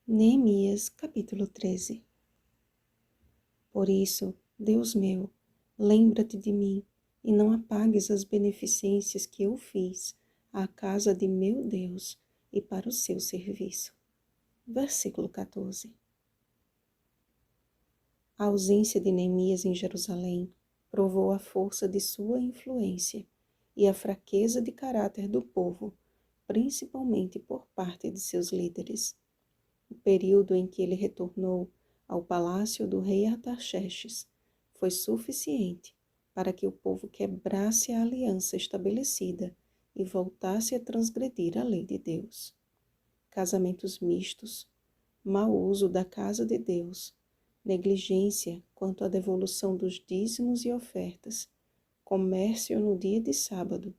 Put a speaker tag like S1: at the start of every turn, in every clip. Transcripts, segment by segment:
S1: Neemias, capítulo 13. Por isso, Deus meu, lembra-te de mim e não apagues as beneficências que eu fiz à casa de meu Deus e para o seu serviço. Versículo 14. A ausência de Neemias em Jerusalém provou a força de sua influência e a fraqueza de caráter do povo, principalmente por parte de seus líderes. O período em que ele retornou ao palácio do rei Artaxerxes foi suficiente para que o povo quebrasse a aliança estabelecida e voltasse a transgredir a lei de Deus. Casamentos mistos, mau uso da casa de Deus, negligência quanto à devolução dos dízimos e ofertas, comércio no dia de sábado,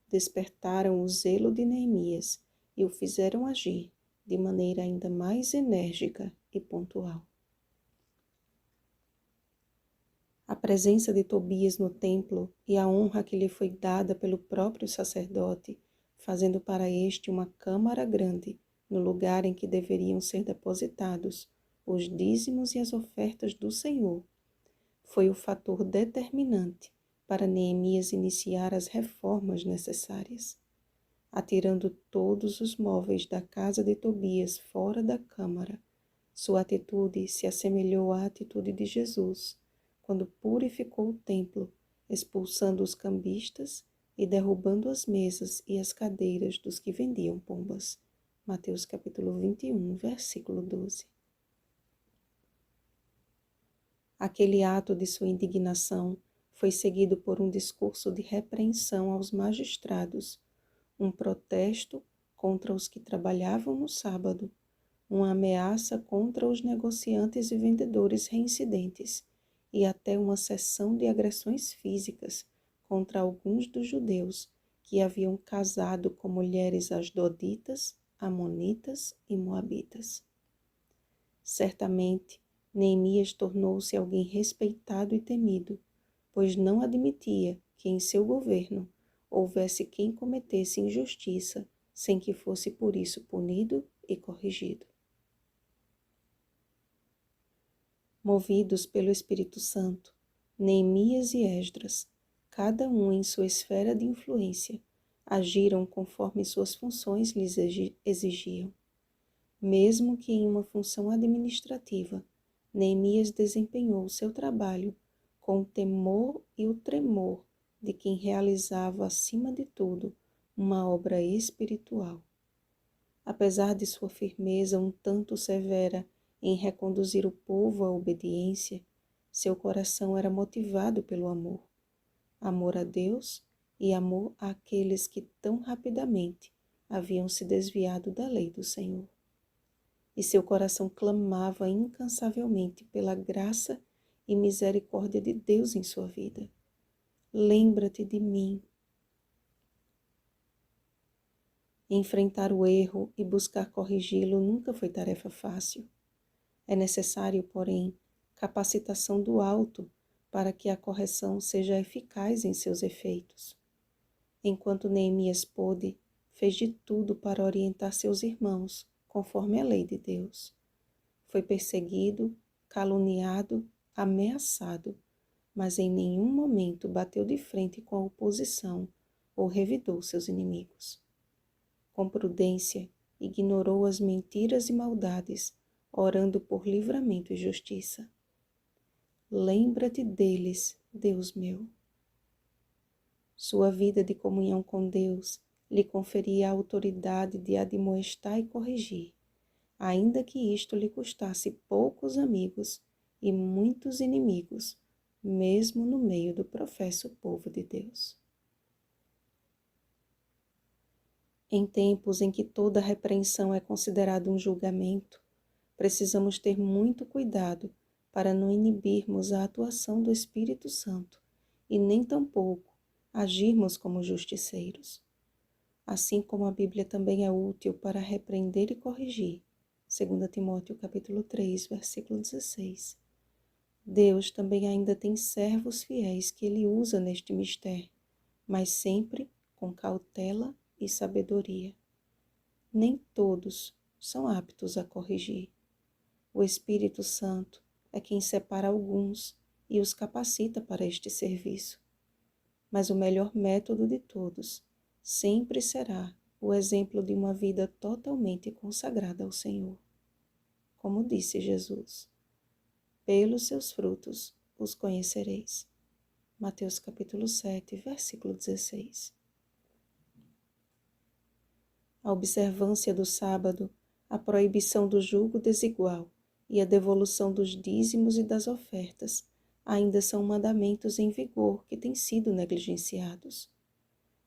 S1: despertaram o zelo de Neemias e o fizeram agir de maneira ainda mais enérgica e pontual. A presença de Tobias no templo e a honra que lhe foi dada pelo próprio sacerdote, fazendo para este uma câmara grande, no lugar em que deveriam ser depositados os dízimos e as ofertas do Senhor, foi o fator determinante para Neemias iniciar as reformas necessárias. Atirando todos os móveis da casa de Tobias fora da câmara, sua atitude se assemelhou à atitude de Jesus, quando purificou o templo, expulsando os cambistas e derrubando as mesas e as cadeiras dos que vendiam pombas. Mateus capítulo 21, versículo 12. Aquele ato de sua indignação foi seguido por um discurso de repreensão aos magistrados, um protesto contra os que trabalhavam no sábado, uma ameaça contra os negociantes e vendedores reincidentes e até uma sessão de agressões físicas contra alguns dos judeus que haviam casado com mulheres asdoditas, amonitas e moabitas. Certamente, Neemias tornou-se alguém respeitado e temido, pois não admitia que em seu governo houvesse quem cometesse injustiça sem que fosse por isso punido e corrigido. Movidos pelo Espírito Santo, Neemias e Esdras, cada um em sua esfera de influência, agiram conforme suas funções lhes exigiam. Mesmo que em uma função administrativa, Neemias desempenhou seu trabalho com o temor e o tremor de quem realizava, acima de tudo, uma obra espiritual. Apesar de sua firmeza um tanto severa em reconduzir o povo à obediência, seu coração era motivado pelo amor. Amor a Deus e amor àqueles que tão rapidamente haviam se desviado da lei do Senhor. E seu coração clamava incansavelmente pela graça e misericórdia de Deus em sua vida. Lembra-te de mim. Enfrentar o erro e buscar corrigi-lo nunca foi tarefa fácil. É necessário, porém, capacitação do alto para que a correção seja eficaz em seus efeitos. Enquanto Neemias pôde, fez de tudo para orientar seus irmãos, conforme a lei de Deus. Foi perseguido, caluniado, ameaçado, mas em nenhum momento bateu de frente com a oposição ou revidou seus inimigos. Com prudência, ignorou as mentiras e maldades, orando por livramento e justiça. Lembra-te deles, Deus meu. Sua vida de comunhão com Deus lhe conferia a autoridade de admoestar e corrigir, ainda que isto lhe custasse poucos amigos e muitos inimigos, mesmo no meio do professo povo de Deus. Em tempos em que toda repreensão é considerada um julgamento, precisamos ter muito cuidado para não inibirmos a atuação do Espírito Santo e nem tampouco agirmos como justiceiros. Assim como a Bíblia também é útil para repreender e corrigir, 2 Timóteo capítulo 3, versículo 16. Deus também ainda tem servos fiéis que Ele usa neste mistério, mas sempre com cautela e sabedoria. Nem todos são aptos a corrigir, O Espírito Santo é quem separa alguns e os capacita para este serviço. Mas o melhor método de todos sempre será o exemplo de uma vida totalmente consagrada ao Senhor. Como disse Jesus, pelos seus frutos os conhecereis. Mateus capítulo 7, versículo 16. A observância do sábado, a proibição do julgo desigual e a devolução dos dízimos e das ofertas ainda são mandamentos em vigor que têm sido negligenciados.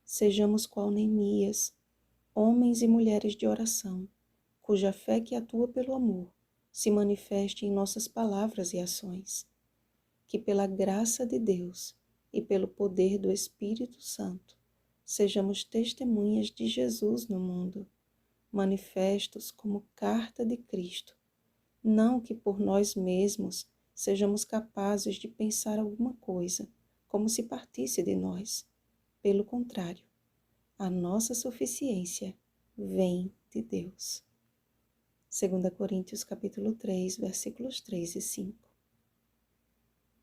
S1: Sejamos qual Neemias, homens e mulheres de oração, cuja fé que atua pelo amor se manifeste em nossas palavras e ações. Que pela graça de Deus e pelo poder do Espírito Santo, sejamos testemunhas de Jesus no mundo, manifestos como carta de Cristo, não que por nós mesmos sejamos capazes de pensar alguma coisa, como se partisse de nós. Pelo contrário, a nossa suficiência vem de Deus. 2 Coríntios capítulo 3, versículos 3 e 5.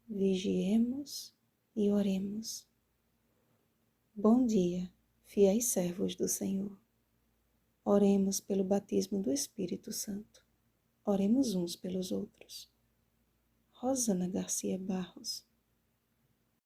S1: Vigiemos e oremos. Bom dia, fiéis servos do Senhor. Oremos pelo batismo do Espírito Santo. Oremos uns pelos outros. Rosana Garcia Barros.